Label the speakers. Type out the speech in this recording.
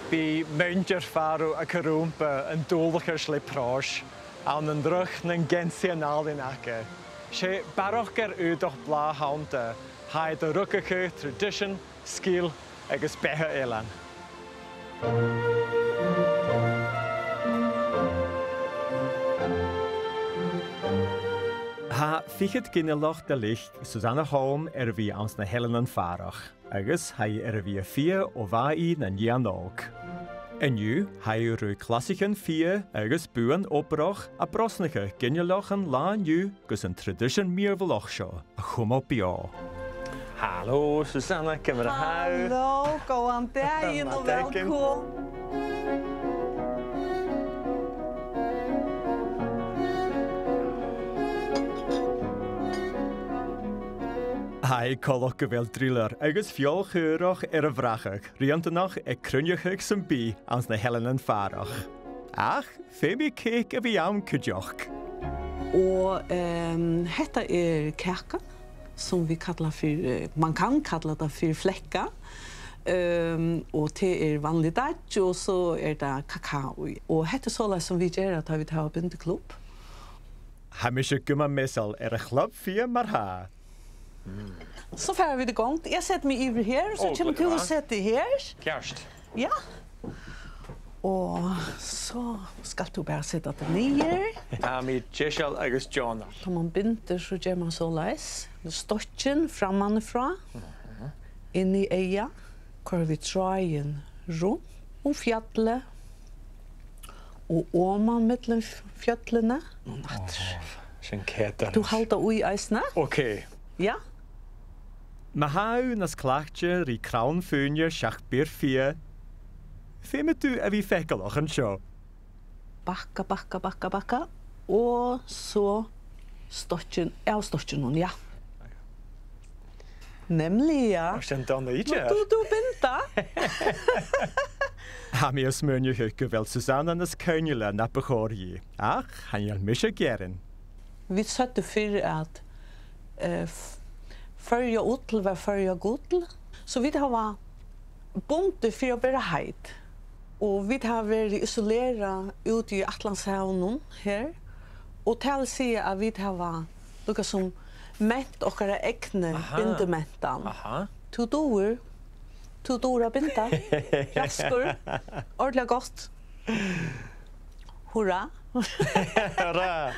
Speaker 1: Bí meundir Faroe a carúmpa an dúlachar le prás an an druch na gensianál in ace. Sé barach údach blá hánta haid a rucacha tradition, skill agus bethe éilean. Ha fichad ginealach de licht Susanna Holm bhí ans na Helen Fàrach, agus ha bhí fia ó bhaí na níanóg. Eniu ha rú klassichan fia agus buan obrach a brosnacha ginealach an lániu gus an tradition mírvalach seo a chumá biadh. Hallo Susanna, kom er uit.
Speaker 2: Hallo, kom aan bij en welkom.
Speaker 1: Hai colloch geweld driller, agus fiolchurach a bhrachadh, riantanach cruinneachach san bí ans na Helen Fàrach. Ach, fémi cake a bhí am cudjoch.
Speaker 2: Och detta kakan som vi kallar för, man kan kalla det för fläcka. Och det vanlig dutch och så det kakao. Och detta sådär som vi gör att vi tar bindeklubb.
Speaker 1: Hamische gumma messal a club fia marha.
Speaker 2: Så fär vi det igång. Jag sätter mig över här så kommer du att sätta dig här.
Speaker 1: Kärst.
Speaker 2: Ja. Och så ska du bara sätta dig ner.
Speaker 1: Ja, med Cheann-chaorach agus John.
Speaker 2: Då man binder så gör man så läs. Stocken framanifrån. In i eia. Kör vi trajen runt om fjället. Och oman mellan fjällen. Du halter ui eisna.
Speaker 1: Okej.
Speaker 2: Ja.
Speaker 1: Maar hou nas klachtje ri kraun funje schach bir fia. Fimet du a vi fekkelach en show.
Speaker 2: Bakka, bakka, bakka, bakka. Och så stocken, stocken ja. Nämligen ja.
Speaker 1: Och sen dan ietsje.
Speaker 2: Du binta.
Speaker 1: Ha mi os munje hukke wel Susanna nas Coinneach na begorji. Ach, han je misje geren.
Speaker 2: Vi satte för att förja ull var förja gudl. Så vi har bonte för att vara heit. Och vi har varit isolerade ute i Atlantshavet här. Och till att säga att vi har varit som mätt och våra egna bindemättan. Tudora binda. Raskor. Ordentligt gott. Hurra!
Speaker 1: Hurra!